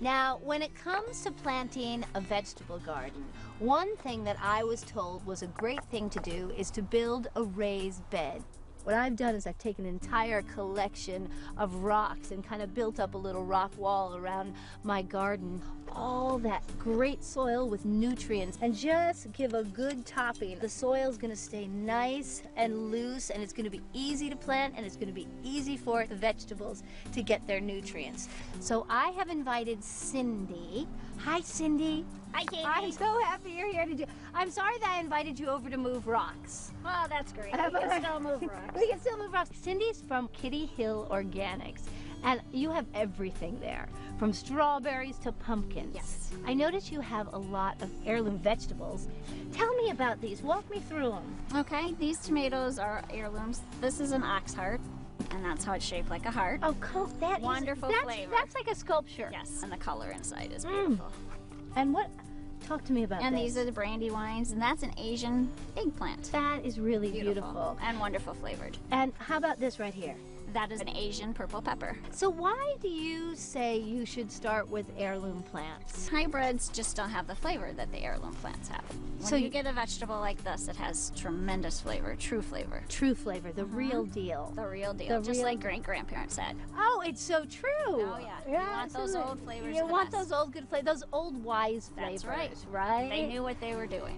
Now, when it comes to planting a vegetable garden, one thing that I was told was a great thing to do is to build a raised bed. What I've done is I've taken an entire collection of rocks and kind of built up a little rock wall around my garden. All that great soil with nutrients, and just give a good topping. The soil's gonna stay nice and loose, and it's gonna be easy to plant, and it's gonna be easy for the vegetables to get their nutrients. So I have invited Cindy. Hi, Cindy. Hi, Katie. I'm so happy you're here to do. I'm sorry that I invited you over to move rocks. Well, that's great. We can still move rocks. We can still move rocks. Cindy's from Kitty Hill Organics, and you have everything there, from strawberries to pumpkins. Yes. I notice you have a lot of heirloom vegetables. Tell me about these. Walk me through them. Okay, these tomatoes are heirlooms. This is an ox heart, and that's how it's shaped, like a heart. Oh, cool. That Wonderful is, flavor. That's like a sculpture. Yes, and the color inside is beautiful. And what? Talk to me about And this. these are the brandywines, and that's an Asian eggplant. That is really beautiful. And wonderful flavored. And how about this right here? That is an Asian purple pepper. So why do you say you should start with heirloom plants? Hybrids just don't have the flavor that the heirloom plants have. When So you get a vegetable like this, it has tremendous flavor, true flavor. True flavor, the real deal. The real deal, just like great-grandparents said. Oh, it's so true. Oh, yeah. You want those absolutely. old flavors. You the want best. those old good flavors, those old wise flavors, That's right? They knew what they were doing.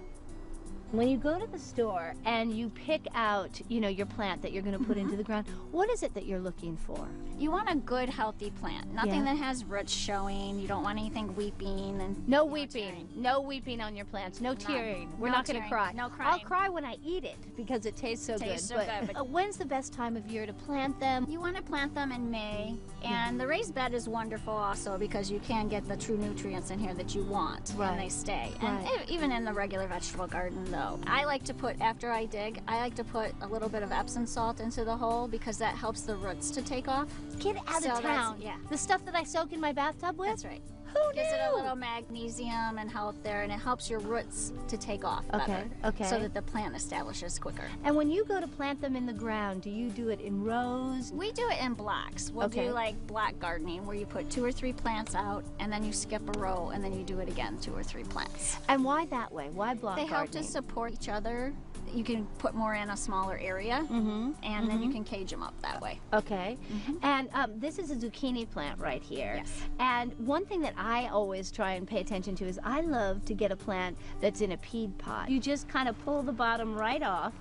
When you go to the store and you pick out, your plant that you're going to put into the ground, what is it that you're looking for? You want a good, healthy plant. Nothing that has roots showing. You don't want anything weeping. And No weeping. No weeping on your plants. No tearing. We're No not going to tearing. cry. No crying. I'll cry when I eat it because it tastes so Tastes good. so good, but- When's the best time of year to plant them? You want to plant them in May. And the raised bed is wonderful also because you can get the true nutrients in here that you want. Right. And they stay. Right. And even in the regular vegetable garden, though, I like to put, after I dig, I like to put a little bit of Epsom salt into the hole because that helps the roots to take off. Get out So of that's- town. yeah. The stuff that I soak in my bathtub with? That's right. Who Gives it a knew? little magnesium and health there, and it helps your roots to take off better. Okay. So that the plant establishes quicker. And when you go to plant them in the ground, do you do it in rows? We do it in blocks. We'll Okay. do like block gardening where you put 2 or 3 plants out and then you skip a row and then you do it again, 2 or 3 plants. And why that way? Why block They help gardening? to support each other. You can put more in a smaller area and then you can cage them up that way. Okay. And this is a zucchini plant right here. Yes. And one thing that I always try and pay attention to is I love to get a plant that's in a peat pot. You just kind of pull the bottom right off.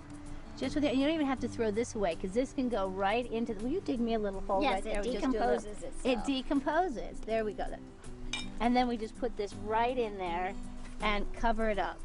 Just with it, you don't even have to throw this away because this can go right into the, will you dig me a little hole Yes, right there? it We'll just do a decomposes little- itself. It decomposes. There we go. And then we just put this right in there and cover it up.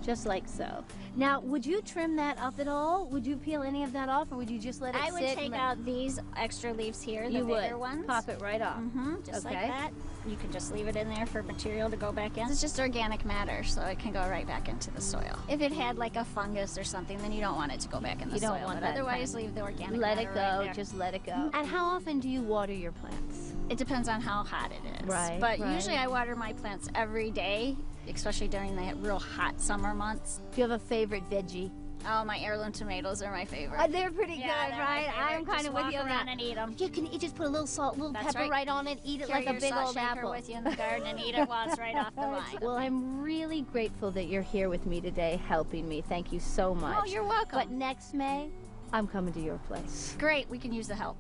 Just like so. Now, would you trim that up at all? Would you peel any of that off, or would you just let it I sit? would and take let- out these extra leaves here, the You bigger would ones. pop it right off. Just Okay. like that. You can just leave it in there for material to go back in. It's just organic matter, so it can go right back into the soil. If it had like a fungus or something, then you don't want it to go back in the You soil. don't want but that otherwise, kind. leave the organic Let matter it go. right there. Just let it go. And how often do you water your plants? It depends on how hot it is. Right, But right. usually I water my plants every day, especially during the real hot summer months. Do you have a favorite veggie? Oh, my heirloom tomatoes are my favorite. They're pretty Yeah, good, they're my right? favorite. I'm kind Just of with walk you on around that. and eat 'em. You just put a little salt, little That's pepper right. right on it, eat it Carry like a your big salt old shaker apple. with you in the garden and eat it while it's right off the vine. Well, I'm really grateful that you're here with me today, helping me. Thank you so much. Oh, you're welcome. But next May, I'm coming to your place. Great, we can use the help.